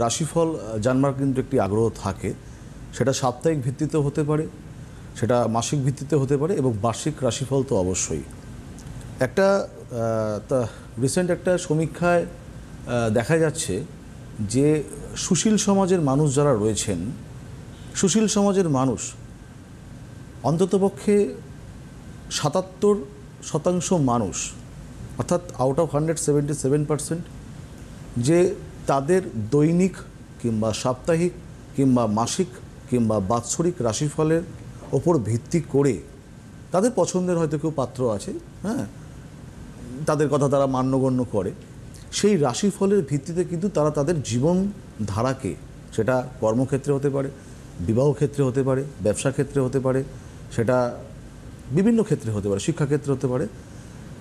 রাশিফল জানবার কিন্তু একটি আগ্রহ থাকে, সেটা সাপ্তাহিক ভিত্তিতে হতে পারে, সেটা মাসিক ভিত্তিতে হতে পারে এবং বার্ষিক রাশিফল তো অবশ্যই। একটা রিসেন্ট একটা সমীক্ষায় দেখা যাচ্ছে যে সুশীল সমাজের মানুষ যারা রয়েছেন, সুশীল সমাজের মানুষ অন্ততপক্ষে ৭৭% মানুষ, অর্থাৎ আউট অফ 177%, যে তাদের দৈনিক কিংবা সাপ্তাহিক কিংবা মাসিক কিংবা বাৎসরিক রাশিফলের ওপর ভিত্তি করে তাদের পছন্দের হয়তো কেউ পাত্র আছে, হ্যাঁ, তাদের কথা তারা মান্যগণ্য করে, সেই রাশিফলের ভিত্তিতে কিন্তু তারা তাদের জীবন ধারাকে, সেটা কর্মক্ষেত্রে হতে পারে, বিবাহ ক্ষেত্রে হতে পারে, ব্যবসা ক্ষেত্রে হতে পারে, সেটা বিভিন্ন ক্ষেত্রে হতে পারে, শিক্ষাক্ষেত্রে হতে পারে,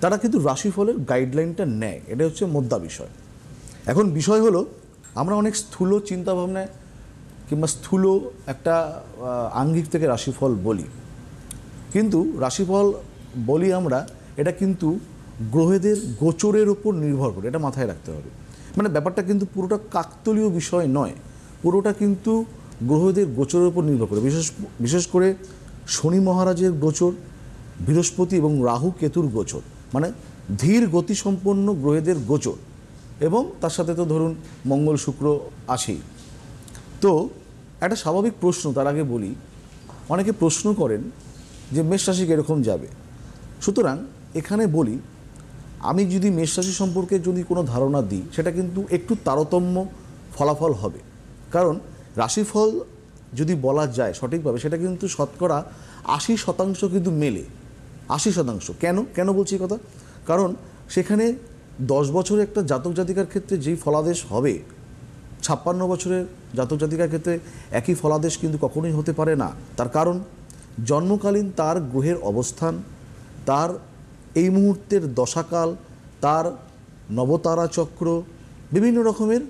তারা কিন্তু রাশিফলের গাইডলাইনটা নেয়। এটা হচ্ছে মোদ্দা বিষয়। এখন বিষয় হলো, আমরা অনেক স্থূল চিন্তাভাবনায় কিংবা স্থূল একটা আঙ্গিক থেকে রাশিফল বলি, কিন্তু রাশিফল বলি আমরা, এটা কিন্তু গ্রহেদের গোচরের ওপর নির্ভর করে, এটা মাথায় রাখতে হবে। মানে ব্যাপারটা কিন্তু পুরোটা কাকতালীয় বিষয় নয়, পুরোটা কিন্তু গ্রহদের গোচরের উপর নির্ভর করে। বিশেষ করে শনি মহারাজের গোচর, বৃহস্পতি এবং রাহু কেতুর গোচর, মানে ধীর গতিসম্পন্ন গ্রহেদের গোচর, এবং তার সাথে তো ধরুন মঙ্গল শুক্র আছেই। তো একটা স্বাভাবিক প্রশ্ন, তার আগে বলি, অনেকে প্রশ্ন করেন যে মেষ রাশি কীরকম যাবে। সুতরাং এখানে বলি, আমি যদি মেষ রাশি সম্পর্কে যদি কোনো ধারণা দিই, সেটা কিন্তু একটু তারতম্য ফলাফল হবে। কারণ রাশিফল যদি বলা যায় সঠিকভাবে, সেটা কিন্তু শতকরা 80% কিন্তু মেলে। 80%। কেন বলছি কথা? কারণ সেখানে 10 বছরের একটা জাতক জাতিকার ক্ষেত্রে যেই ফলাদেশ হবে, 56 বছরের জাতক জাতিকার ক্ষেত্রে একই ফলাদেশ কিন্তু কখনোই হতে পারে না। তার কারণ জন্মকালীন তার গ্রহের অবস্থান, তার এই মুহূর্তের দশাকাল, তার নবতারা চক্র, বিভিন্ন রকমের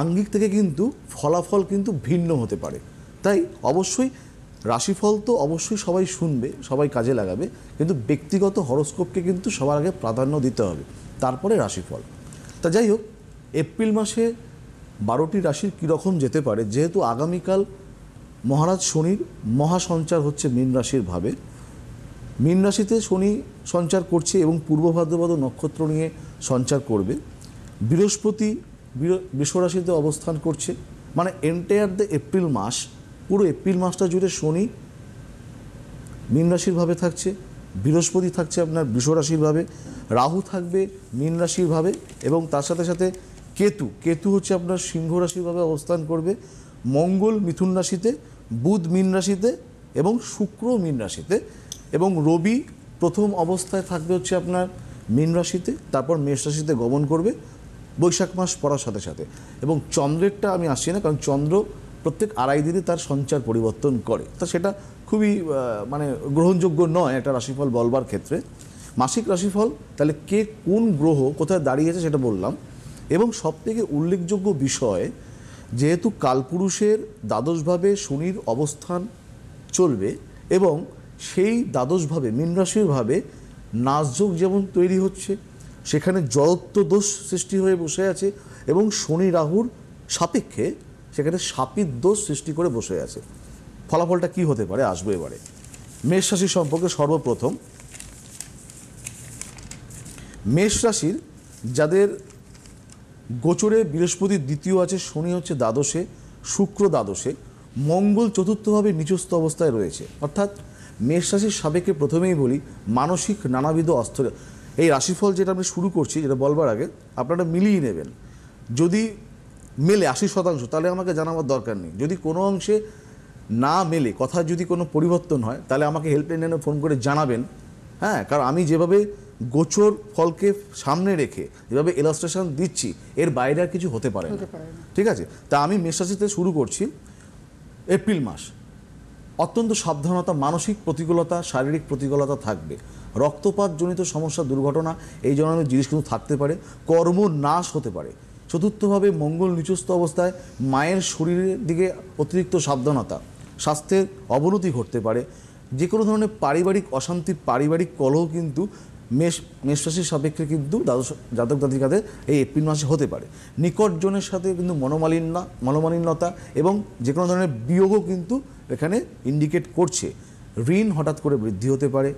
আঙ্গিক থেকে কিন্তু ফলাফল কিন্তু ভিন্ন হতে পারে। তাই অবশ্যই রাশিফল তো অবশ্যই সবাই শুনবে, সবাই কাজে লাগাবে, কিন্তু ব্যক্তিগত হরোস্কোপকে কিন্তু সবার আগে প্রাধান্য দিতে হবে, তারপরে রাশিফল। তা যাই হোক, এপ্রিল মাসে 12টি রাশির কীরকম যেতে পারে, যেহেতু আগামীকাল মহারাজ শনির মহাসঞ্চার হচ্ছে মীন রাশির ভাবে, মীন রাশিতে শনি সঞ্চার করছে এবং পূর্ব ভাদ্রপদ নক্ষত্র নিয়ে সঞ্চার করবে। বৃহস্পতি বৃষ রাশিতে অবস্থান করছে, মানে এন্টায়ার দ্য এপ্রিল মাস, পুরো এপ্রিল মাসটা জুড়ে শনি মীন রাশির ভাবে থাকছে, বৃহস্পতি থাকছে আপনার বৃষ রাশির ভাবে, রাহু থাকবে মীন রাশির ভাবে, এবং তার সাথে সাথে কেতু হচ্ছে আপনার সিংহ রাশির ভাবে অবস্থান করবে, মঙ্গল মিথুন রাশিতে, বুধ মীন রাশিতে এবং শুক্র মীন রাশিতে, এবং রবি প্রথম অবস্থায় থাকবে হচ্ছে আপনার মীন রাশিতে, তারপর মেষ রাশিতে গমন করবে বৈশাখ মাস পড়ার সাথে সাথে। এবং চন্দ্রেরটা আমি আসছি না, কারণ চন্দ্র প্রত্যেক 2.5 দিনে তার সঞ্চার পরিবর্তন করে, তা সেটা খুবই মানে গ্রহণযোগ্য নয় একটা রাশিফল বলবার ক্ষেত্রে। মাসিক রাশিফল তাহলে কে কোন গ্রহ কোথায় দাঁড়িয়েছে সেটা বললাম। এবং সবথেকে উল্লেখযোগ্য বিষয়, যেহেতু কালপুরুষের দ্বাদশভাবে শনির অবস্থান চলবে, এবং সেই দ্বাদশভাবে মীন রাশির ভাবে নাসযোগ যেমন তৈরি হচ্ছে, সেখানে জড়ত্ব দোষ সৃষ্টি হয়ে বসে আছে, এবং শনি রাহুর সাপেক্ষে সেখানে শাপিত দোষ সৃষ্টি করে বসে আছে। ফলাফলটা কি হতে পারে আসবো এবারে। মেষ রাশি সম্পর্কে সর্বপ্রথম, মেষ রাশির যাদের গোচরে বৃহস্পতি দ্বিতীয় আছে, শনি হচ্ছে দ্বাদশে, শুক্র দ্বাদশে, মঙ্গল চতুর্থভাবে নিচস্থ অবস্থায় রয়েছে, অর্থাৎ মেষ রাশির সাপেক্ষে প্রথমেই বলি মানসিক নানাবিধ অস্থির। এই রাশিফল যেটা আমি শুরু করছি, যেটা বলবার আগে আপনারা মিলিয়ে নেবেন। যদি মেলে 80%, তাহলে আমাকে জানাবার দরকার নেই। যদি কোনো অংশে না মেলে, কথা যদি কোনো পরিবর্তন হয়, তাহলে আমাকে হেল্পলাইনে ফোন করে জানাবেন, হ্যাঁ। কারণ আমি যেভাবে গোচর ফলকে সামনে রেখে যেভাবে ইলাস্ট্রেশন দিচ্ছি, এর বাইরে আর কিছু হতে পারে না, ঠিক আছে। তা আমি মেষ রাশিতে শুরু করছি। এপ্রিল মাস অত্যন্ত সাবধানতা, মানসিক প্রতিকূলতা, শারীরিক প্রতিকূলতা থাকবে, রক্তপাতজনিত সমস্যা, দুর্ঘটনা, এই ধরনের জিনিস কিন্তু থাকতে পারে, কর্মনাশ হতে পারে। চতুর্থভাবে মঙ্গল নিচস্থ অবস্থায় মায়ের শরীরের দিকে অতিরিক্ত সাবধানতা, স্বাস্থ্যের অবনতি ঘটতে পারে, যে কোনো ধরনের পারিবারিক অশান্তি, পারিবারিক কলহ কিন্তু মেষ রাশির সাপেক্ষে কিন্তু দ্বাদশ জাতক জাতিকাদের এই এপ্রিল মাসে হতে পারে। নিকটজনের সাথে কিন্তু মনোমালিন্যতা এবং যে কোনো ধরনের বিয়োগও কিন্তু এখানে ইন্ডিকেট করছে। ঋণ হঠাৎ করে বৃদ্ধি হতে পারে,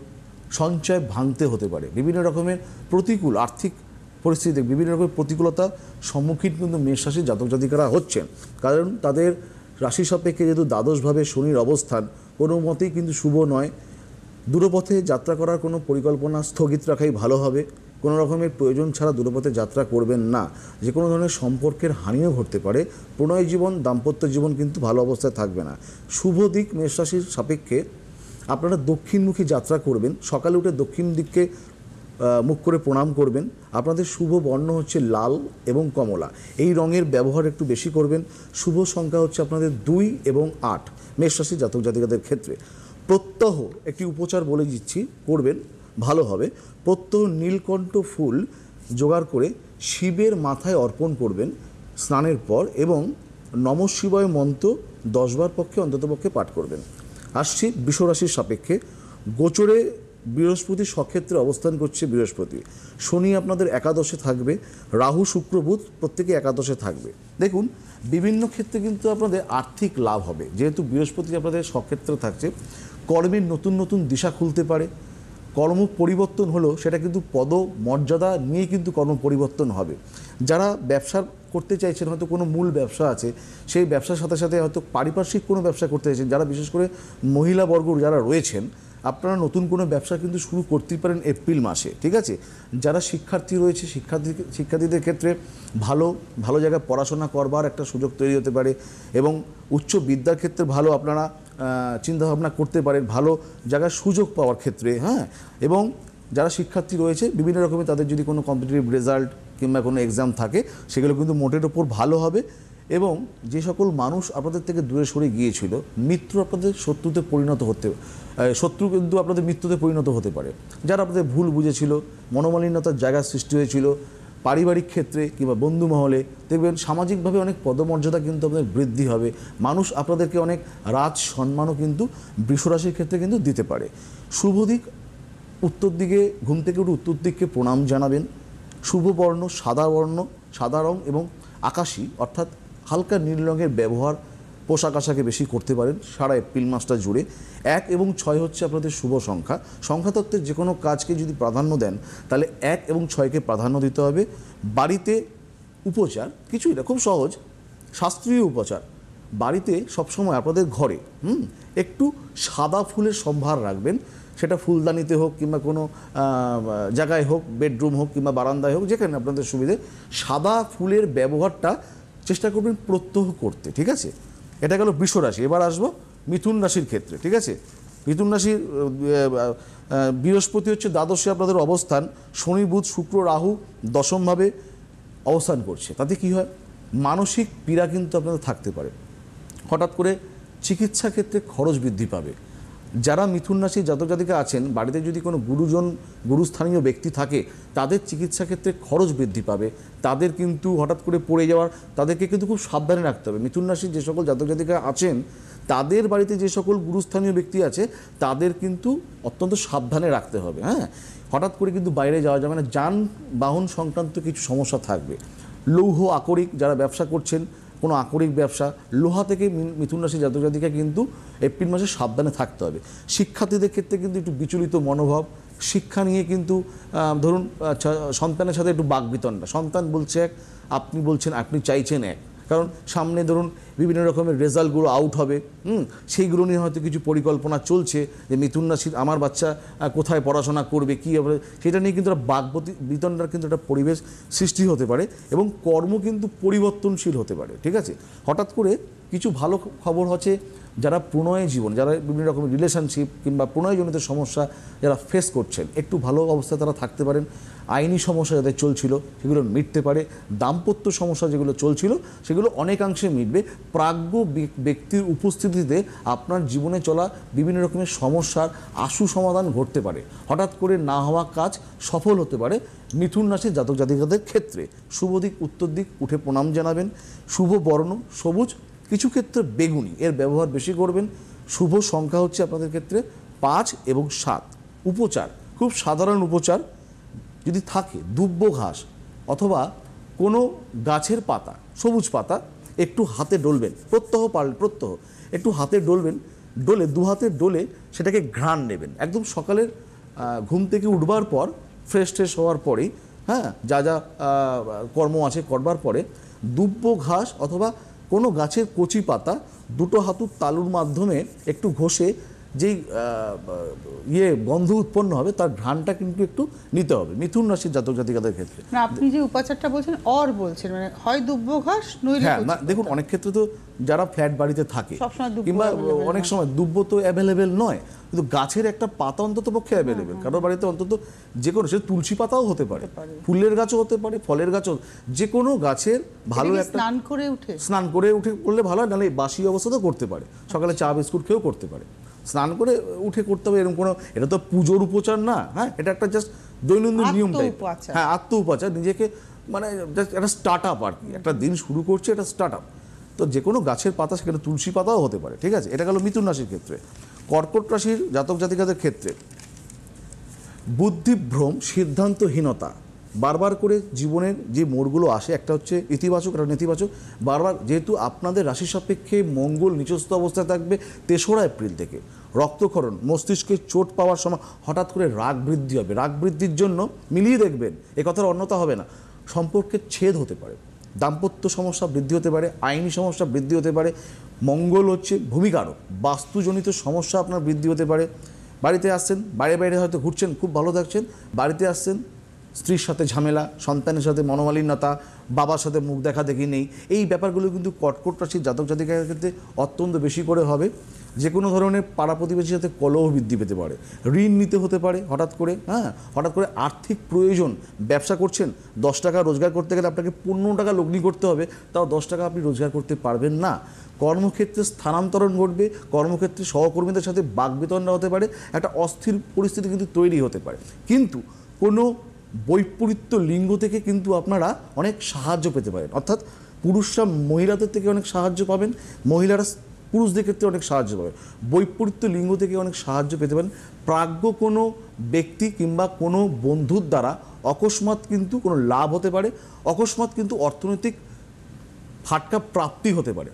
সঞ্চয় ভাঙতে হতে পারে, বিভিন্ন রকমের প্রতিকূল আর্থিক পরিস্থিতিতে বিভিন্ন রকমের প্রতিকূলতার সম্মুখীন কিন্তু মেষ রাশির জাতক জাতিকারা হচ্ছেন। কারণ তাদের রাশি সাপেক্ষে যেহেতু দ্বাদশভাবে শনির অবস্থান কোনো মতেই কিন্তু শুভ নয়। দূরপথে যাত্রা করার কোনো পরিকল্পনা স্থগিত রাখাই ভালো হবে। কোনো রকমের প্রয়োজন ছাড়া দূরপথে যাত্রা করবেন না। যে কোনো ধরনের সম্পর্কের হানিও ঘটতে পারে। প্রণয় জীবন, দাম্পত্য জীবন কিন্তু ভালো অবস্থায় থাকবে না। শুভ দিক মেষ রাশির সাপেক্ষে আপনারা দক্ষিণমুখী যাত্রা করবেন। সকালে উঠে দক্ষিণ দিককে মুখ করে প্রণাম করবেন। আপনাদের শুভ বর্ণ হচ্ছে লাল এবং কমলা, এই রঙের ব্যবহার একটু বেশি করবেন। শুভ সংখ্যা হচ্ছে আপনাদের 2 এবং 8 মেষ রাশির জাতক জাতিকাদের ক্ষেত্রে। প্রত্যহ একটি উপচার বলে দিচ্ছি, করবেন, ভালো হবে। প্রত্যহ নীলকণ্ঠ ফুল জোগাড় করে শিবের মাথায় অর্পণ করবেন স্নানের পর এবং নমঃ শিবায় মন্ত্র 10 বার পক্ষে অন্ততপক্ষে পাঠ করবেন। আসছি বৃষ রাশির সাপেক্ষে। গোচরে বৃহস্পতি স্বক্ষেত্রে অবস্থান করছে বৃহস্পতি। শনি আপনাদের একাদশে থাকবে, রাহু শুক্র বুধ প্রত্যেকে একাদশে থাকবে। দেখুন বিভিন্ন ক্ষেত্রে কিন্তু আপনাদের আর্থিক লাভ হবে। যেহেতু বৃহস্পতি আপনাদের স্বক্ষেত্রে থাকছে, কর্মের নতুন নতুন দিশা খুলতে পারে। কর্ম পরিবর্তন হলেও সেটা কিন্তু পদমর্যাদা নিয়ে কিন্তু কর্ম পরিবর্তন হবে। যারা ব্যবসা করতে চাইছেন, হয়তো কোনো মূল ব্যবসা আছে, সেই ব্যবসার সাথে সাথে হয়তো পারিপার্শ্বিক কোনো ব্যবসা করতে চাইছেন, যারা বিশেষ করে মহিলাবর্গ যারা রয়েছেন, আপনারা নতুন কোনো ব্যবসা কিন্তু শুরু করতেই পারেন এপ্রিল মাসে, ঠিক আছে। যারা শিক্ষার্থী রয়েছে, শিক্ষার্থীদের ক্ষেত্রে ভালো জায়গায় পড়াশোনা করবার একটা সুযোগ তৈরি হতে পারে এবং উচ্চ বিদ্যার ক্ষেত্রে ভালো আপনারা চিন্তাভাবনা করতে পারেন, ভালো জায়গায় সুযোগ পাওয়ার ক্ষেত্রে, হ্যাঁ। এবং যারা শিক্ষার্থী রয়েছে বিভিন্ন রকমের, তাদের যদি কোনো কম্পিটিটিভ রেজাল্ট কিংবা কোনো এক্সাম থাকে, সেগুলো কিন্তু মোটের ওপর ভালো হবে। এবং যে সকল মানুষ আপনাদের থেকে দূরে সরে গিয়েছিল, মিত্র আপনাদের শত্রুতে পরিণত শত্রু কিন্তু আপনাদের মিত্রতে পরিণত হতে পারে। যারা আপনাদের ভুল বুঝেছিল, মনোমালিন্যতার জায়গা সৃষ্টি হয়েছিল, পারিবারিক ক্ষেত্রে কিংবা বন্ধু মহলে, দেখবেন সামাজিকভাবে অনেক পদমর্যাদা কিন্তু আপনাদের বৃদ্ধি হবে। মানুষ আপনাদেরকে অনেক রাজ সম্মানও কিন্তু বৃষরাশির ক্ষেত্রে কিন্তু দিতে পারে। শুভ দিক উত্তর দিকে, ঘুম থেকে উঠে উত্তর দিককে প্রণাম জানাবেন। শুভ বর্ণ সাদা রং এবং আকাশি অর্থাৎ হালকা নীল রঙের ব্যবহার পোশাক আশাকে বেশি করতে পারেন সারা এপ্রিল মাসটা জুড়ে। 1 এবং 6 হচ্ছে আপনাদের শুভ সংখ্যা। সংখ্যাতত্ত্বের যে কোনো কাজকে যদি প্রাধান্য দেন, তাহলে 1 এবং 6কে প্রাধান্য দিতে হবে। বাড়িতে উপচার কিছুই না, খুব সহজ শাস্ত্রীয় উপচার। বাড়িতে সবসময় আপনাদের ঘরে একটু সাদা ফুলের সম্ভার রাখবেন। সেটা ফুলদানিতে হোক কিংবা কোনো জায়গায় হোক, বেডরুম হোক কিংবা বারান্দায় হোক, যেখানে আপনাদের সুবিধে, সাদা ফুলের ব্যবহারটা চেষ্টা করবেন প্রত্যহ করতে, ঠিক আছে। এটা গেল বৃষ রাশি। এবার আসবো মিথুন রাশির ক্ষেত্রে, ঠিক আছে। মিথুন রাশির বৃহস্পতি হচ্ছে দ্বাদশে আপনাদের অবস্থান, শনি বুধ শুক্র রাহু দশমভাবে অবস্থান করছে। তাতে কি হয়, মানসিক পীড়া কিন্তু আপনাদের থাকতে পারে। হঠাৎ করে চিকিৎসা ক্ষেত্রে খরচ বৃদ্ধি পাবে। যারা মিথুন রাশির জাতক জাতিকা আছেন, বাড়িতে যদি কোনো গুরুস্থানীয় ব্যক্তি থাকে, তাদের চিকিৎসা ক্ষেত্রে খরচ বৃদ্ধি পাবে। তাদের কিন্তু হঠাৎ করে পড়ে যাওয়ার, তাদেরকে কিন্তু খুব সাবধানে রাখতে হবে। মিথুন রাশির যে সকল জাতক জাতিকা আছেন, তাদের বাড়িতে যে সকল গুরুস্থানীয় ব্যক্তি আছে, তাদের কিন্তু অত্যন্ত সাবধানে রাখতে হবে, হ্যাঁ। হঠাৎ করে কিন্তু বাইরে যাওয়া যাবে না। যানবাহন সংক্রান্ত কিছু সমস্যা থাকবে। লৌহ আকরিক যারা ব্যবসা করছেন, কোনো আকরিক ব্যবসা, লোহা থেকে মিথুন রাশির জাতক জাতিকা কিন্তু এপ্রিল মাসে সাবধানে থাকতে হবে। শিক্ষার্থীদের ক্ষেত্রে কিন্তু একটু বিচলিত মনোভাব, শিক্ষা নিয়ে কিন্তু ধরুন সন্তানের সাথে একটু বাকবিতণ্ডা। সন্তান বলছে এক, আপনি বলছেন, আপনি চাইছেন এক। কারণ সামনে ধরুন বিভিন্ন রকমের রেজাল্টগুলো আউট হবে, সেইগুলো নিয়ে হয়তো কিছু পরিকল্পনা চলছে যে মিথুন রাশির আমার বাচ্চা কোথায় পড়াশোনা করবে, কী হবে, সেটা নিয়ে কিন্তু একটা বিতণ্ডার কিন্তু একটা পরিবেশ সৃষ্টি হতে পারে এবং কর্ম কিন্তু পরিবর্তনশীল হতে পারে, ঠিক আছে। হঠাৎ করে কিছু ভালো খবর হচ্ছে, যারা প্রণয় জীবন, যারা বিভিন্ন রকমের রিলেশনশিপ কিংবা প্রণয়জনিত সমস্যা যারা ফেস করছেন, একটু ভালো অবস্থায় তারা থাকতে পারেন। আইনি সমস্যা যাদের চলছিল সেগুলো মিটতে পারে। দাম্পত্য সমস্যা যেগুলো চলছিল সেগুলো অনেকাংশে মিটবে। প্রাজ্ঞ ব্যক্তির উপস্থিতিতে আপনার জীবনে চলা বিভিন্ন রকমের সমস্যার আশু সমাধান ঘটতে পারে। হঠাৎ করে না হওয়া কাজ সফল হতে পারে মিথুন রাশির জাতক জাতিকাদের ক্ষেত্রে। শুভ দিক উত্তর দিক, উঠে প্রণাম জানাবেন। শুভ বর্ণ সবুজ, কিছু ক্ষেত্রে বেগুনি, এর ব্যবহার বেশি করবেন। শুভ সংখ্যা হচ্ছে আপনাদের ক্ষেত্রে 5 এবং 7। উপচার খুব সাধারণ উপচার, যদি থাকে দুব্ব ঘাস অথবা কোনো গাছের পাতা, সবুজ পাতা একটু হাতে ডলবেন, প্রত্যহ একটু হাতে ডলবেন, ডলে দু হাতে ডলে সেটাকে ঘ্রাণ নেবেন একদম সকালের ঘুম থেকে উঠবার পর, ফ্রেশ হওয়ার পরেই, হ্যাঁ, যা যা কর্ম আছে করবার পরে দুব্ব ঘাস অথবা কোনো গাছের কচি পাতা দুটো হাঁটুর তালুর মাধ্যমে একটু ঘষে যেই গন্ধ উৎপন্ন হবে তার ঘ্রাণটা কিন্তু একটু নিতে হবে মিথুন রাশির জাতক জাতিকাদের ক্ষেত্রে। না, আপনি যে উপাচারটা বলছেন বলছেন মানে হয় দুব্ব ঘাস নইলে হ্যাঁ, না দেখুন অনেক ক্ষেত্রে তো যারা ফ্ল্যাট বাড়িতে থাকে কিংবা অনেক সময় দুব্ব তো অ্যাভেলেবেল নয়, কিন্তু গাছের একটা পাতা অন্তত পক্ষে অ্যাভেলেবেল, কারোর বাড়িতে অন্তত যে কোনো, সে তুলসী পাতাও হতে পারে, ফুলের গাছও হতে পারে, ফলের গাছও, যে কোনো গাছের ভালো একটা স্নান করে উঠে করলে ভালো হয়, নাহলে বাসি অবস্থাতেও করতে পারে, সকালে চা বিস্কুট খেয়েও করতে পারে, স্নান করে উঠে করতে হবে এরকম কোনো, এটা তো পুজোর উপচার না, হ্যাঁ, এটা একটা জাস্ট দৈনন্দিন নিয়ম টাইপ, হ্যাঁ, আত্ম উপাচার, নিজেকে মানে জাস্ট একটা স্টার্ট আপ আর কি, একটা দিন শুরু করছে, এটা স্টার্ট আপ। তো যে কোনো গাছের পাতা, সেখানে তুলসী পাতাও হতে পারে, ঠিক আছে। এটা গেল মিথুন রাশির ক্ষেত্রে। কর্কট রাশির জাতক জাতিকাদের ক্ষেত্রে বুদ্ধিভ্রম, সিদ্ধান্তহীনতা, বারবার করে জীবনের যে মোড়গুলো আসে, একটা হচ্ছে ইতিবাচক, একটা নেতিবাচক, বারবার, যেহেতু আপনাদের রাশি সাপেক্ষে মঙ্গল নিচস্থ অবস্থায় থাকবে 3রা এপ্রিল থেকে, রক্তক্ষরণ, মস্তিষ্কে চোট পাওয়ার সময় হঠাৎ করে রাগ বৃদ্ধি হবে, রাগ বৃদ্ধির জন্য মিলিয়ে দেখবেন, এ কথার অন্যতা হবে না, সম্পর্কের ছেদ হতে পারে, দাম্পত্য সমস্যা বৃদ্ধি হতে পারে, আইনি সমস্যা বৃদ্ধি হতে পারে, মঙ্গল হচ্ছে ভূমিকারক, বাস্তুজনিত সমস্যা আপনার বৃদ্ধি হতে পারে, বাড়িতে আসছেন, বাইরে হয়তো ঘুরছেন, খুব ভালো থাকছেন, বাড়িতে আসছেন, স্ত্রীর সাথে ঝামেলা, সন্তানের সাথে মনোমালিন্যতা, বাবার সাথে মুখ দেখা দেখি নেই, এই ব্যাপারগুলো কিন্তু কর্কট রাশির জাতক জাতিকার ক্ষেত্রে অত্যন্ত বেশি করে হবে। যে কোনো ধরনের পাড়া প্রতিবেশীর সাথে কলহ বৃদ্ধি পেতে পারে, ঋণ নিতে হতে পারে হঠাৎ করে, হ্যাঁ, হঠাৎ করে আর্থিক প্রয়োজন, ব্যবসা করছেন, 10 টাকা রোজগার করতে গেলে আপনাকে 15 টাকা লগ্নি করতে হবে, তাও 10 টাকা আপনি রোজগার করতে পারবেন না, কর্মক্ষেত্রে স্থানান্তরণ ঘটবে, কর্মক্ষেত্রে সহকর্মীদের সাথে বাকবিতণ্ডা হতে পারে, একটা অস্থির পরিস্থিতি কিন্তু তৈরি হতে পারে, কিন্তু কোনো বৈপরীত্য লিঙ্গ থেকে কিন্তু আপনারা অনেক সাহায্য পেতে পারেন, অর্থাৎ পুরুষরা মহিলাদের থেকে অনেক সাহায্য পাবেন, মহিলারা পুরুষদের ক্ষেত্রে অনেক সাহায্য পাবেন, বৈপরীত্য লিঙ্গ থেকে অনেক সাহায্য পেতে পারেন, প্রাজ্ঞ কোনো ব্যক্তি কিংবা কোনো বন্ধুর দ্বারা অকস্মাৎ কিন্তু কোনো লাভ হতে পারে, অকস্মাৎ কিন্তু অর্থনৈতিক ফাটকা প্রাপ্তি হতে পারে,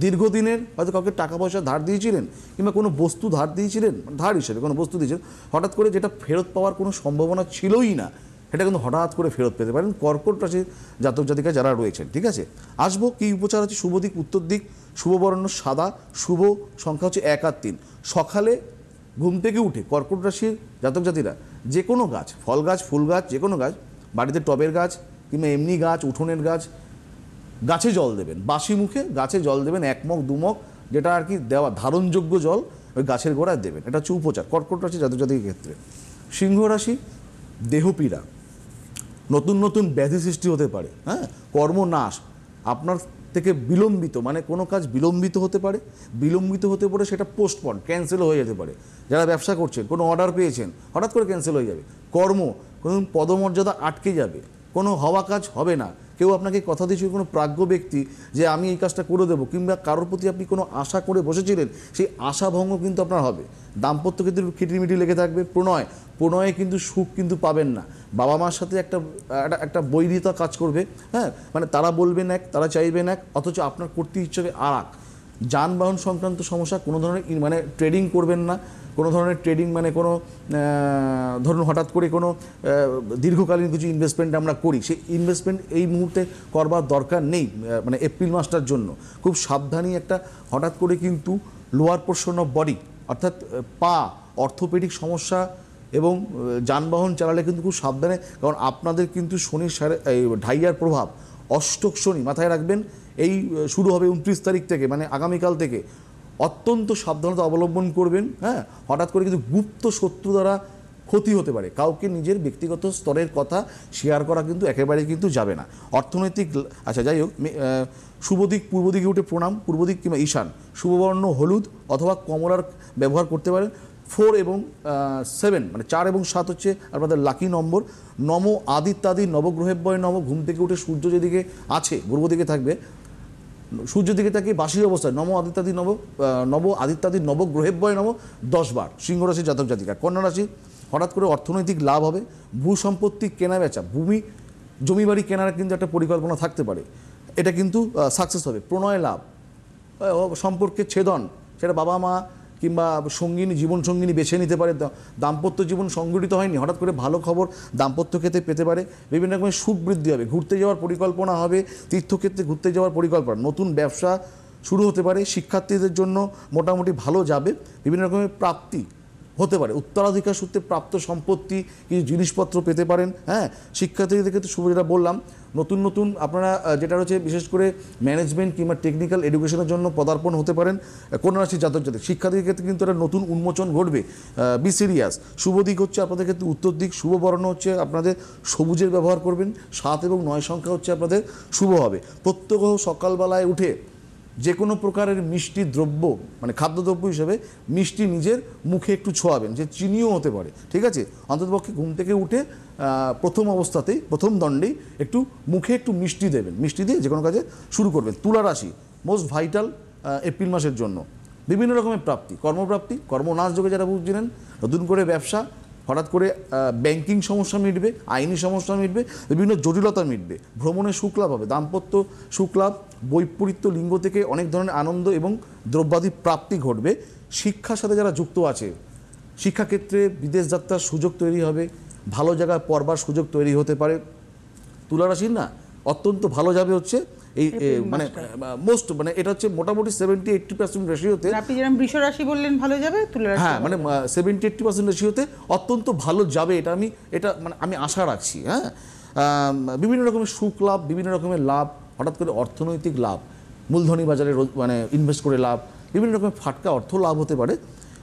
দীর্ঘদিনের হয়তো কাউকে টাকা পয়সা ধার দিয়েছিলেন কিংবা কোনো বস্তু ধার দিয়েছিলেন, ধার হিসেবে কোনো বস্তু দিয়েছিলেন, হঠাৎ করে যেটা ফেরত পাওয়ার কোনো সম্ভাবনা ছিলই না, সেটা কিন্তু হঠাৎ করে ফেরত পেতে পারেন কর্কট রাশির জাতক জাতিকা যারা রয়েছেন, ঠিক আছে। আসবো কী উপচার আছে। শুভ দিক উত্তর দিক, শুভবর্ণ সাদা, শুভ সংখ্যা হচ্ছে 1 আর 3। সকালে ঘুম থেকে উঠে কর্কট রাশির জাতক জাতিরা যে কোনো গাছ, ফল গাছ, ফুল গাছ, যে কোনো গাছ, বাড়িতে টবের গাছ কিংবা এমনি গাছ, উঠোনের গাছ, গাছে জল দেবেন, বাসি মুখে গাছে জল দেবেন, 1 মগ 2 মগ, যেটা আর কি দেওয়া ধারণযোগ্য জল ওই গাছের গোড়ায় দেবেন, এটা হচ্ছে উপচার কর্কট রাশি জাতক জাতিকের ক্ষেত্রে। সিংহ রাশি, দেহপীড়া, নতুন নতুন ব্যাধি সৃষ্টি হতে পারে, হ্যাঁ, কর্মনাশ, আপনার থেকে বিলম্বিত, মানে কোনো কাজ বিলম্বিত হতে পারে, সেটা পোস্টপন, ক্যান্সেল হয়ে যেতে পারে, যারা ব্যবসা করছেন, কোনো অর্ডার পেয়েছেন, হঠাৎ করে ক্যান্সেল হয়ে যাবে, কর্ম, কোনো পদমর্যাদা আটকে যাবে, কোনো হওয়া কাজ হবে না, কেউ আপনাকে কথা দিয়েছিল, কোনো প্রাজ্ঞ ব্যক্তি যে আমি এই কাজটা করে দেবো, কিংবা কারোর প্রতি আপনি কোনো আশা করে বসেছিলেন, সেই আশাভঙ্গ কিন্তু আপনার হবে, দাম্পত্য ক্ষেত্রে খিটিমিটি লেগে থাকবে, প্রণয়ে কিন্তু সুখ কিন্তু পাবেন না, বাবা মার সাথে একটা বৈরিতা কাজ করবে, হ্যাঁ, মানে তারা বলবেন এক, তারা চাইবেন এক, অথচ আপনার করতে ইচ্ছে হবে আর এক। যানবাহন সংক্রান্ত সমস্যা, কোনো ধরনের মানে ট্রেডিং করবেন না, কোনো ধরনের ট্রেডিং মানে কোনো ধরুন হঠাৎ করে কোনো দীর্ঘকালীন কিছু ইনভেস্টমেন্ট আমরা করি, সেই ইনভেস্টমেন্ট এই মুহূর্তে করবার দরকার নেই, মানে এপ্রিল মাসটার জন্য খুব সাবধানী, একটা হঠাৎ করে কিন্তু লোয়ার পোর্শন অফ বডি অর্থাৎ পা, অর্থোপেডিক সমস্যা, এবং যানবাহন চালালে কিন্তু খুব সাবধানে, কারণ আপনাদের কিন্তু শনির ঢাইয়ার প্রভাব, অষ্টক শনি মাথায় রাখবেন, এই শুরু হবে 29 তারিখ থেকে, মানে আগামীকাল থেকে, অত্যন্ত সাবধানতা অবলম্বন করবেন, হ্যাঁ, হঠাৎ করে কিন্তু গুপ্ত শত্রু দ্বারা ক্ষতি হতে পারে, কাউকে নিজের ব্যক্তিগত স্তরের কথা শেয়ার করা কিন্তু একেবারে কিন্তু যাবে না, অর্থনৈতিক, আচ্ছা যাই হোক, শুভ দিক পূর্ব দিকে উঠে প্রণাম, পূর্ব দিক কিংবা ঈশান, শুভবর্ণ হলুদ অথবা কমলার ব্যবহার করতে পারেন, 4 এবং 7 মানে 4 এবং 7 হচ্ছে আপনাদের লাকি নম্বর। নম আদিত্যাদি নবগ্রহেভ্যয় নম, ঘুম থেকে উঠে সূর্য যেদিকে আছে পূর্ব দিকে থাকবে, সূর্য দিকে থাকে বাসির অবস্থায়, নব আদিত্যাদি নবগ্রহেভ্যয় নম 10 বার। সিংহ রাশি জাতক জাতিকা। কন্যা রাশি, হঠাৎ করে অর্থনৈতিক লাভ হবে, ভূ সম্পত্তি কেনা বেচা, জমি বাড়ি কেনার কিন্তু একটা পরিকল্পনা থাকতে পারে, এটা কিন্তু সাকসেস হবে। প্রণয় লাভ, সম্পর্কের ছেদন, সেটা বাবা মা কিংবা সঙ্গিনী, জীবনসঙ্গিনী বেছে নিতে পারে, দাম্পত্য জীবন সংগঠিত হয়নি, হঠাৎ করে ভালো খবর দাম্পত্য ক্ষেত্রে পেতে পারে, বিভিন্ন রকমের সুখ বৃদ্ধি হবে, ঘুরতে যাওয়ার পরিকল্পনা হবে, তীর্থক্ষেত্রে ঘুরতে যাওয়ার পরিকল্পনা, নতুন ব্যবসা শুরু হতে পারে, শিক্ষার্থীদের জন্য মোটামুটি ভালো যাবে, বিভিন্ন রকমের প্রাপ্তি হতে পারে, উত্তরাধিকার সূত্রে প্রাপ্ত সম্পত্তি, কিছু জিনিসপত্র পেতে পারেন। হ্যাঁ, শিক্ষার্থীদের ক্ষেত্রে শুভ, যেটা বললাম, নতুন নতুন আপনারা যেটা রয়েছে বিশেষ করে ম্যানেজমেন্ট কিংবা টেকনিক্যাল এডুকেশনের জন্য পদার্পণ হতে পারেন। কন্যা রাশির জাতক জাতিক শিক্ষার্থীদের ক্ষেত্রে কিন্তু একটা নতুন উন্মোচন ঘটবে, বি সিরিয়াস। শুভ দিক হচ্ছে আপনাদের ক্ষেত্রে উত্তর দিক, শুভ বর্ণ হচ্ছে আপনাদের সবুজের ব্যবহার করবেন, 7 এবং 9 সংখ্যা হচ্ছে আপনাদের শুভ হবে। প্রত্যহ সকালবেলায় উঠে যে কোনো প্রকারের মিষ্টি দ্রব্য, মানে খাদ্যদ্রব্য হিসেবে মিষ্টি নিজের মুখে একটু ছোঁয়াবেন, যে চিনিও হতে পারে, ঠিক আছে? অন্ততপক্ষে ঘুম থেকে উঠে প্রথম অবস্থাতেই, প্রথম দণ্ডেই একটু মুখে একটু মিষ্টি দেবেন, মিষ্টি দিয়ে যে কোনো কাজে শুরু করবেন। তুলা রাশি মোস্ট ভাইটাল এপ্রিল মাসের জন্য, বিভিন্ন রকমের প্রাপ্তি, কর্মপ্রাপ্তি, কর্মনাশ যোগে যারা বুঝছিলেন, নতুন করে ব্যবসা, হঠাৎ করে ব্যাংকিং সমস্যা মিটবে, আইনি সমস্যা মিটবে, বিভিন্ন জটিলতা মিটবে, ভ্রমণে সুখলাভ হবে, দাম্পত্য সুখলাভ, বৈপরীত্য লিঙ্গ থেকে অনেক ধরনের আনন্দ এবং দ্রব্যাদি প্রাপ্তি ঘটবে। শিক্ষার সাথে যারা যুক্ত আছে, শিক্ষাক্ষেত্রে বিদেশ যাত্রার সুযোগ তৈরি হবে, ভালো জায়গায় পড়বার সুযোগ তৈরি হতে পারে। তুলা রাশির না অত্যন্ত ভালো যাবে হচ্ছে এই মানে মোস্ট, মানে এটা হচ্ছে মোটামুটি 70-80% রেশিওতে। আপনি যেরকম বৃষ রাশি বললেন ভালো যাবে, তুলা রাশি হ্যাঁ, মানে 70-80% রেশিওতে অত্যন্ত ভালো যাবে, এটা আমি আশা রাখছি। হ্যাঁ, বিভিন্ন রকমের সুখ লাভ, বিভিন্ন রকমের লাভ, হঠাৎ করে অর্থনৈতিক লাভ, মূলধনী বাজারে মানে ইনভেস্ট করে লাভ, বিভিন্ন রকমের ফাটকা অর্থ লাভ হতে পারে।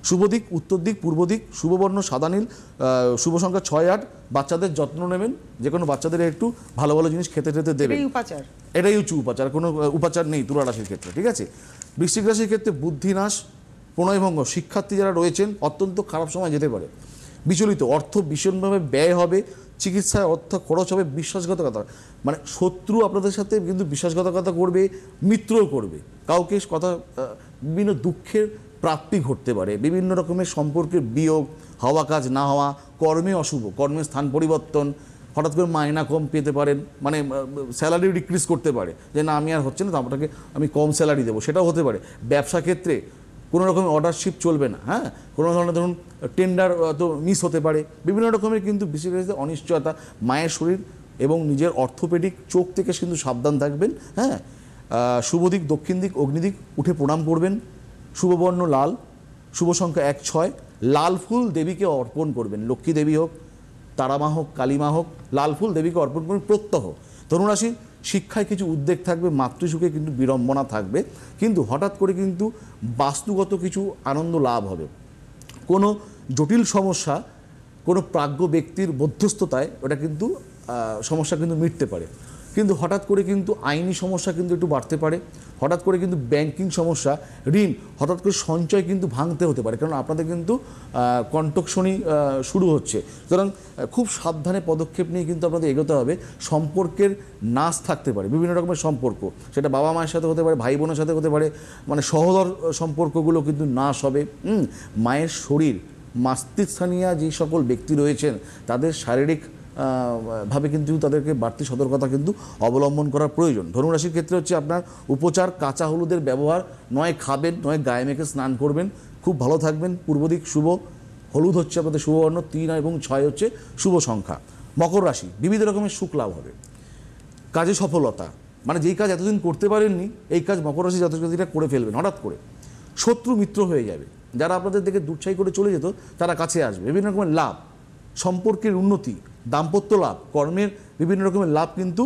শুভ দিক উত্তর দিক, পূর্ব দিক, শুভবর্ণ সাদা নীল, শুভ সংখ্যা 6-8। বাচ্চাদের যত্ন নেবেন, যে কোনো বাচ্চাদের একটু ভালো ভালো জিনিস খেতে দেবেন, এটাই হচ্ছে উপাচার, কোনো উপাচার নেই তুলা রাশির ক্ষেত্রে, ঠিক আছে? বৃশ্চিক রাশির ক্ষেত্রে বুদ্ধিনাশ, প্রণয়ভঙ্গ, শিক্ষার্থী যারা রয়েছেন অত্যন্ত খারাপ সময় যেতে পারে, বিচলিত, অর্থ ভীষণভাবে ব্যয় হবে, চিকিৎসায় অর্থ খরচ হবে, বিশ্বাসঘাতকতা, মানে শত্রু আপনাদের সাথে কিন্তু বিশ্বাসঘাতকতা করবে, মিত্রও করবে, কাউকে কথা, বিভিন্ন দুঃখের প্রাপ্তি ঘটতে পারে, বিভিন্ন রকমের সম্পর্কের বিয়োগ, হওয়া কাজ না হওয়া, কর্মে অশুভ, কর্মের স্থান পরিবর্তন, হঠাৎ করে মাইনা কম পেতে পারেন, মানে স্যালারি ডিক্রিজ করতে পারে, যে না আমি আর হচ্ছে না, তো আপনাকে আমি কম স্যালারি দেবো, সেটাও হতে পারে। ব্যবসা ক্ষেত্রে কোনো রকমের অর্ডারশিপ চলবে না। হ্যাঁ, কোনো ধরনের ধরুন টেন্ডার তো মিস হতে পারে, বিভিন্ন রকমের কিন্তু বিশেষ অনিশ্চয়তা, মায়ের শরীর এবং নিজের অর্থোপেডিক চোখ থেকে কিন্তু সাবধান থাকবেন। হ্যাঁ, শুভ দিক দক্ষিণ দিক, অগ্নিদিক, উঠে প্রণাম করবেন। শুভবর্ণ লাল, শুভ সংখ্যা 1-6। লাল ফুল দেবীকে অর্পণ করবেন, লক্ষ্মী দেবী হোক, তারামা হোক, কালীমা হোক, লাল ফুল দেবীকে অর্পণ করবেন প্রত্যহ। ধনুরাশি শিক্ষায় কিছু উদ্বেগ থাকবে, মাতৃসুখে কিন্তু বিড়ম্বনা থাকবে, কিন্তু হঠাৎ করে কিন্তু বাস্তুগত কিছু আনন্দ লাভ হবে। কোনো জটিল সমস্যা কোনো প্রাজ্ঞ ব্যক্তির মধ্যস্থতায় ওটা কিন্তু সমস্যা কিন্তু মিটতে পারে, কিন্তু হঠাৎ করে কিন্তু আইনি সমস্যা কিন্তু একটু বাড়তে পারে, হঠাৎ করে কিন্তু ব্যাংকিং সমস্যা, ঋণ, হঠাৎ করে সঞ্চয় কিন্তু ভাঙতে হতে পারে, কারণ আপনাদের কিন্তু কণ্টক শনি শুরু হচ্ছে। সুতরাং খুব সাবধানে পদক্ষেপ নিয়ে কিন্তু আপনাদের এগোতে হবে। সম্পর্কের নাশ থাকতে পারে, বিভিন্ন রকমের সম্পর্ক, সেটা বাবা মায়ের সাথে হতে পারে, ভাই বোনের সাথে হতে পারে, মানে সহোদর সম্পর্কগুলো কিন্তু নাশ হবে। মায়ের শরীর, মাতৃস্থানীয় যে সকল ব্যক্তি রয়েছেন তাদের শারীরিক ভাবে কিন্তু তাদেরকে বাড়তি সতর্কতা কিন্তু অবলম্বন করার প্রয়োজন। ধনুরাশির ক্ষেত্রে হচ্ছে আপনার উপচার, কাঁচা হলুদের ব্যবহার, নয় খাবেন, নয় গায়ে মেখে স্নান করবেন, খুব ভালো থাকবেন। পূর্ব দিক শুভ, হলুদ হচ্ছে আপনাদের শুভবর্ণ, 3 এবং 6 হচ্ছে শুভ সংখ্যা। মকর রাশি বিবিধ রকমের সুখ লাভ হবে, কাজে সফলতা, মানে যেই কাজ এতদিন করতে পারেননি এই কাজ মকর রাশি জাতক জাতিরা করে ফেলবেন। হঠাৎ করে শত্রু মিত্র হয়ে যাবে, যারা আপনাদের দিকে দুঃসাই করে চলে যেত তারা কাছে আসবে, বিভিন্ন রকমের লাভ, সম্পর্কের উন্নতি, দাম্পত্য লাভ, কর্মের বিভিন্ন রকমের লাভ কিন্তু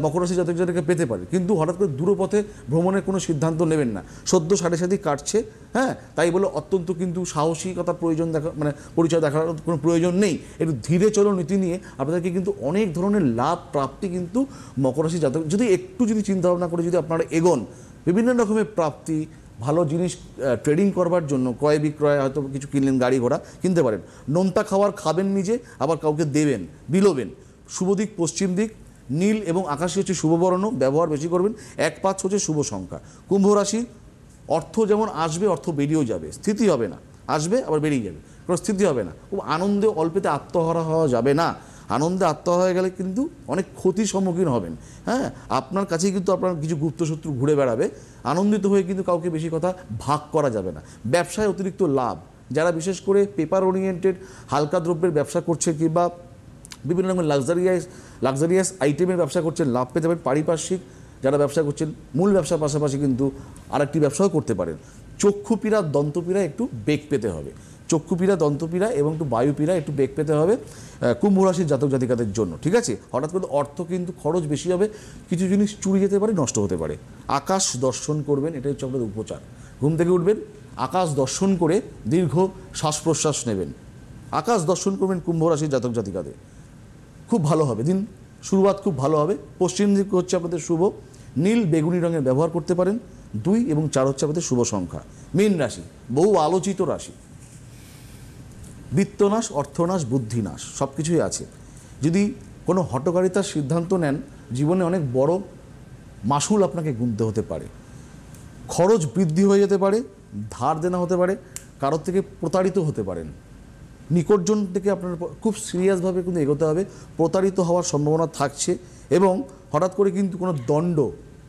মকর রাশি জাতক জাতিকে পেতে পারে। কিন্তু হঠাৎ করে দূরপথে ভ্রমণের কোনো সিদ্ধান্ত নেবেন না, সদ্য সাড়ে সাথে কাটছে। হ্যাঁ, তাই বলে অত্যন্ত কিন্তু সাহসিকতার প্রয়োজন মানে পরিচয় দেখার কোনো প্রয়োজন নেই, একটু ধীরে চলো নীতি নিয়ে আপনাদেরকে কিন্তু অনেক ধরনের লাভ প্রাপ্তি কিন্তু মকর রাশি জাতক যদি একটু চিন্তাভাবনা করে যদি আপনারা এগোন, বিভিন্ন রকমের প্রাপ্তি, ভালো জিনিস ট্রেডিং করবার জন্য ক্রয় বিক্রয়, হয়তো কিছু কিনলেন, গাড়ি ঘোড়া কিনতে পারেন। নোনতা খাবেন নিজে, আবার কাউকে দেবেন, বিলোবেন। শুভ দিক পশ্চিম দিক, নীল এবং আকাশী হচ্ছে শুভবর্ণ, ব্যবহার বেশি করবেন। 1-5 হচ্ছে শুভ সংখ্যা। কুম্ভ রাশি অর্থ যেমন আসবে, অর্থ বেরিয়েও যাবে, স্থিতি হবে না, আসবে আবার বেরিয়ে যাবে। কোনো স্থিতি হবে না। খুব আনন্দে অল্পেতে আত্মহারা হওয়া যাবে না। আনন্দে আত্মহারা হয়ে গেলে কিন্তু অনেক ক্ষতির সম্মুখীন হবেন। হ্যাঁ, আপনার কাছেই কিন্তু আপনার কিছু গুপ্তশত্রু ঘুরে বেড়াবে। আনন্দিত হয়ে কিন্তু কাউকে বেশি কথা ভাগ করা যাবে না। ব্যবসায় অতিরিক্ত লাভ, যারা বিশেষ করে পেপার ওরিয়েন্টেড হালকা দ্রব্যের ব্যবসা করছে কিংবা বিভিন্ন রকমের লাক্সারিয়াস আইটেমের ব্যবসা করছেন, লাভ পেতে পারেন। পারিপার্শ্বিক যারা ব্যবসা করছেন, মূল ব্যবসার পাশাপাশি কিন্তু আরেকটি ব্যবসাও করতে পারেন। চক্ষুপীড়া, দন্তপীড়া একটু বেগ পেতে হবে। চক্ষুপীড়া, দন্তপীড়া এবং একটু বায়ুপীড়া একটু বেগ পেতে হবে কুম্ভ রাশির জাতক জাতিকাদের জন্য। ঠিক আছে, হঠাৎ করে অর্থ কিন্তু খরচ বেশি হবে, কিছু জিনিস চুরি যেতে পারে, নষ্ট হতে পারে। আকাশ দর্শন করবেন, এটাই হচ্ছে আপনাদের উপচার। ঘুম থেকে উঠবেন, আকাশ দর্শন করে দীর্ঘ শ্বাস প্রশ্বাস নেবেন। আকাশ দর্শন করবেন কুম্ভ রাশির জাতক জাতিকাদের, খুব ভালো হবে। দিন শুরুয়াত খুব ভালো হবে। পশ্চিম দিক হচ্ছে আপনাদের শুভ, নীল বেগুনি রঙের ব্যবহার করতে পারেন। 2 এবং 4 হচ্ছে আপনাদের শুভ সংখ্যা। মীন রাশি বহু আলোচিত রাশি, বিত্তনাশ, অর্থনাশ, বুদ্ধিনাশ সব কিছুই আছে। যদি কোনো হঠকারিতার সিদ্ধান্ত নেন, জীবনে অনেক বড় মাসুল আপনাকে গুনতে হতে পারে। খরচ বৃদ্ধি হয়ে যেতে পারে, ধার দেনা হতে পারে, কারোর থেকে প্রতারিত হতে পারেন। নিকটজন থেকে আপনার খুব সিরিয়াসভাবে কিন্তু এগোতে হবে। প্রতারিত হওয়ার সম্ভাবনা থাকছে এবং হঠাৎ করে কিন্তু কোনো দণ্ড,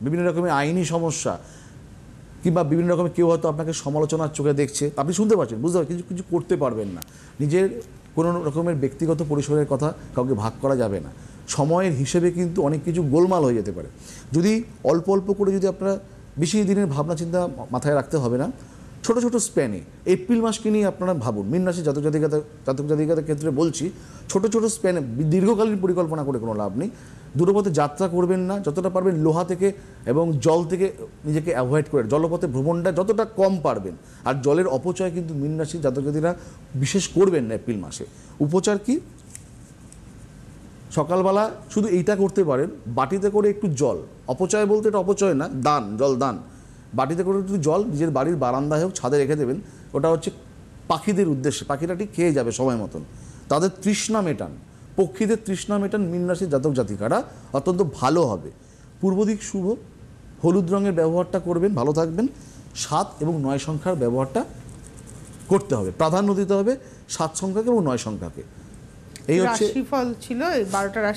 বিভিন্ন রকমের আইনি সমস্যা কিংবা বিভিন্ন রকমের কেউ হয়তো আপনাকে সমালোচনার চোখে দেখছে, আপনি শুনতে পাচ্ছেন, বুঝতে পারছেন, কিছু করতে পারবেন না। নিজের কোনো রকমের ব্যক্তিগত পরিসরের কথা কাউকে ভাগ করা যাবে না। সময়ের হিসেবে কিন্তু অনেক কিছু গোলমাল হয়ে যেতে পারে। যদি অল্প অল্প করে যদি আপনারা বেশি দিনের ভাবনা চিন্তা মাথায় রাখতে হবে না, ছোট ছোট স্প্যানে এপ্রিল মাসকে নিয়ে আপনারা ভাবুন। মীন রাশি জাতক জাতিকাদের ক্ষেত্রে বলছি, ছোট ছোট স্প্যানে দীর্ঘকালীন পরিকল্পনা করে কোনো লাভ নেই। দূরপথে যাত্রা করবেন না, যতটা পারবেন লোহা থেকে এবং জল থেকে নিজেকে অ্যাভয়েড করে, জলপথে ভ্রমণটা যতটা কম পারবেন। আর জলের অপচয় কিন্তু মীন রাশি জাতক জাতিরা বিশেষ করবেন না এপ্রিল মাসে। উপচার কি? সকালবেলা শুধু এইটা করতে পারেন, বাটিতে করে একটু জল, অপচয় বলতে এটা অপচয় না, দান, জল দান। বাটিতে করে একটু জল নিজের বাড়ির বারান্দায় হোক, ছাদে রেখে দেবেন। ওটা হচ্ছে পাখিদের উদ্দেশ্যে, পাখিরা ঠিক খেয়ে যাবে সময় মতন, তাদের তৃষ্ণা মেটান। পক্ষীদের তৃষ্ণা মেটান মীন রাশির জাতক জাতিকারা, অত্যন্ত ভালো হবে। পূর্ব দিক শুভ, হলুদ রঙের ব্যবহারটা করবেন, ভালো থাকবেন। 7 এবং 9 সংখ্যার ব্যবহারটা করতে হবে, প্রাধান্য দিতে হবে 7 সংখ্যাকে এবং 9 সংখ্যাকে। এই হচ্ছে রাশিফল ছিল এই 12টা রাশি।